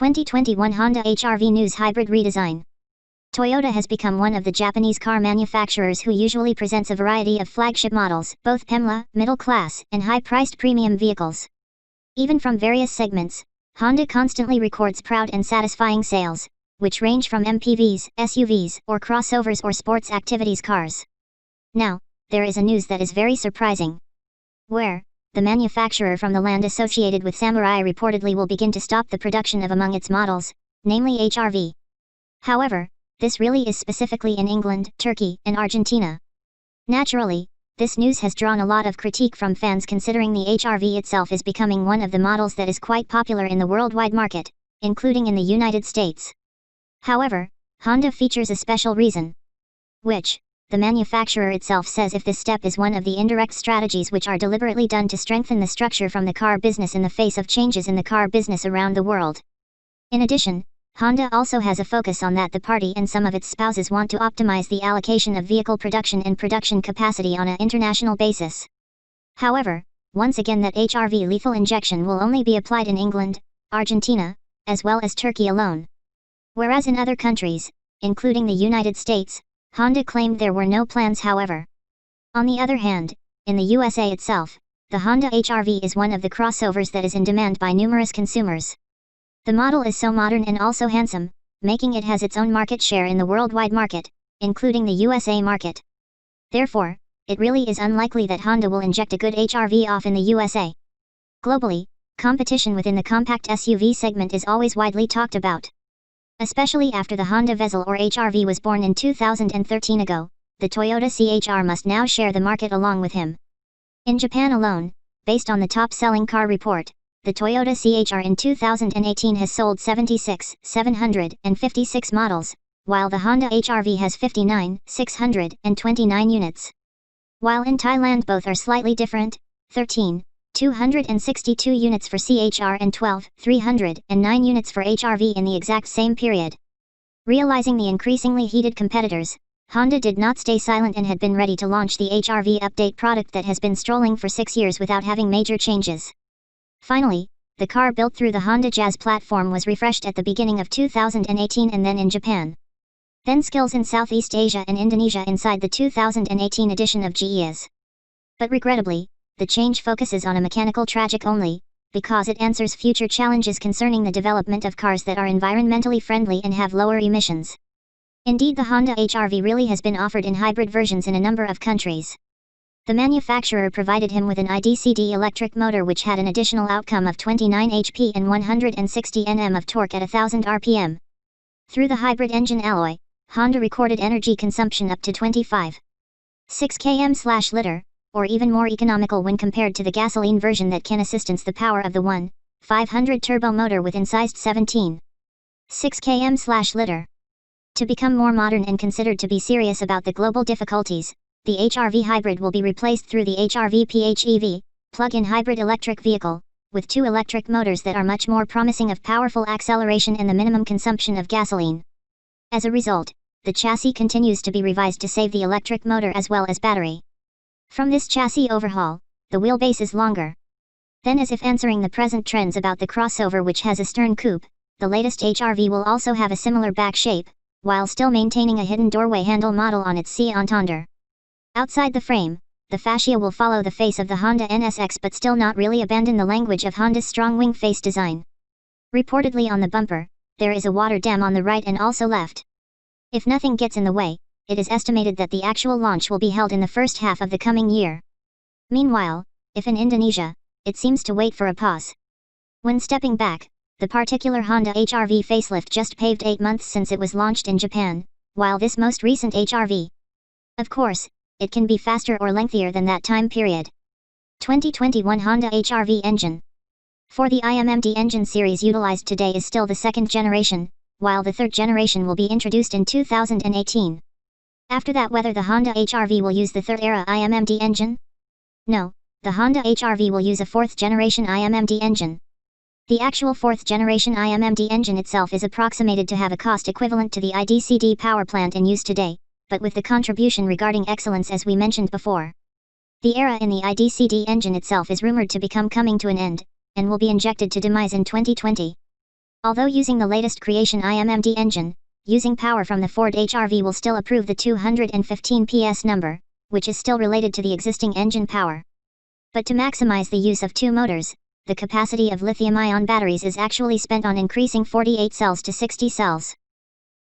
2021 Honda HRV News Hybrid Redesign. Toyota has become one of the Japanese car manufacturers who usually presents a variety of flagship models, both PEMLA, middle class, and high-priced premium vehicles. Even from various segments, Honda constantly records proud and satisfying sales, which range from MPVs, SUVs, or crossovers or sports activities cars. Now, there is a news that is very surprising. Where the manufacturer from the land associated with Samurai reportedly will begin to stop the production of among its models, namely HRV. However, this really is specifically in England, Turkey, and Argentina. Naturally, this news has drawn a lot of critique from fans considering the HRV itself is becoming one of the models that is quite popular in the worldwide market, including in the United States. However, Honda features a special reason, which the manufacturer itself says if this step is one of the indirect strategies which are deliberately done to strengthen the structure from the car business in the face of changes in the car business around the world. In addition, Honda also has a focus on that the party and some of its spouses want to optimize the allocation of vehicle production and production capacity on an international basis. However, once again that HRV lethal injection will only be applied in England, Argentina, as well as Turkey alone. Whereas in other countries, including the United States, Honda claimed there were no plans. However, on the other hand, in the USA itself, the Honda HRV is one of the crossovers that is in demand by numerous consumers. The model is so modern and also handsome, making it has its own market share in the worldwide market, including the USA market. Therefore, it really is unlikely that Honda will inject a good HRV off in the USA. Globally, competition within the compact SUV segment is always widely talked about. Especially after the Honda Vezel or HRV was born in 2013 ago, the Toyota CHR must now share the market along with him. In Japan alone, based on the top-selling car report, the Toyota CHR in 2018 has sold 76,756 models, while the Honda HRV has 59,629 units. While in Thailand both are slightly different, 13,262 units for CHR and 12,309 units for HRV in the exact same period. Realizing the increasingly heated competitors, Honda did not stay silent and had been ready to launch the HRV update product that has been strolling for 6 years without having major changes. Finally, the car built through the Honda Jazz platform was refreshed at the beginning of 2018 and then in Japan. Then skills in Southeast Asia and Indonesia inside the 2018 edition of GE's. But regrettably, the change focuses on a mechanical tragic only, because it answers future challenges concerning the development of cars that are environmentally friendly and have lower emissions. Indeed, the Honda HRV really has been offered in hybrid versions in a number of countries. The manufacturer provided him with an IDCD electric motor which had an additional outcome of 29 HP and 160 Nm of torque at 1000 RPM. Through the hybrid engine alloy, Honda recorded energy consumption up to 25.6 km/liter, or even more economical when compared to the gasoline version that can assistance the power of the 1.500 turbo motor with incised 17.6 km/liter. To become more modern and considered to be serious about the global difficulties, the HRV hybrid will be replaced through the HRV PHEV, plug-in hybrid electric vehicle, with 2 electric motors that are much more promising of powerful acceleration and the minimum consumption of gasoline. As a result, the chassis continues to be revised to save the electric motor as well as battery. From this chassis overhaul, the wheelbase is longer. Then, as if answering the present trends about the crossover which has a stern coupe, the latest HRV will also have a similar back shape, while still maintaining a hidden doorway handle model on its C-entendre. Outside the frame, the fascia will follow the face of the Honda NSX but still not really abandon the language of Honda's strong wing face design. Reportedly on the bumper, there is a water dam on the right and also left. If nothing gets in the way, it is estimated that the actual launch will be held in the first half of the coming year. Meanwhile, if in Indonesia, it seems to wait for a pause. When stepping back, the particular Honda HRV facelift just paved 8 months since it was launched in Japan, while this most recent HRV, of course, it can be faster or lengthier than that time period. 2021 Honda HRV engine. For the IMMD engine series utilized today is still the 2nd generation, while the 3rd generation will be introduced in 2018. After that, whether the Honda HRV will use the 3rd era IMMD engine? No, the Honda HRV will use a 4th generation IMMD engine. The actual 4th generation IMMD engine itself is approximated to have a cost equivalent to the IDCD power plant in use today, but with the contribution regarding excellence as we mentioned before. The era in the IDCD engine itself is rumored to become coming to an end, and will be injected to demise in 2020. Although using the latest Creation IMMD engine, using power from the Ford HRV will still approve the 215 PS number, which is still related to the existing engine power. But to maximize the use of two motors, the capacity of lithium-ion batteries is actually spent on increasing 48 cells to 60 cells.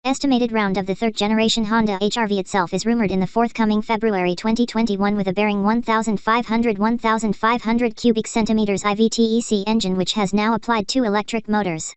Estimated round of the third-generation Honda HRV itself is rumored in the forthcoming February 2021 with a bearing 1,500 cubic centimeters IVTEC engine which has now applied two electric motors.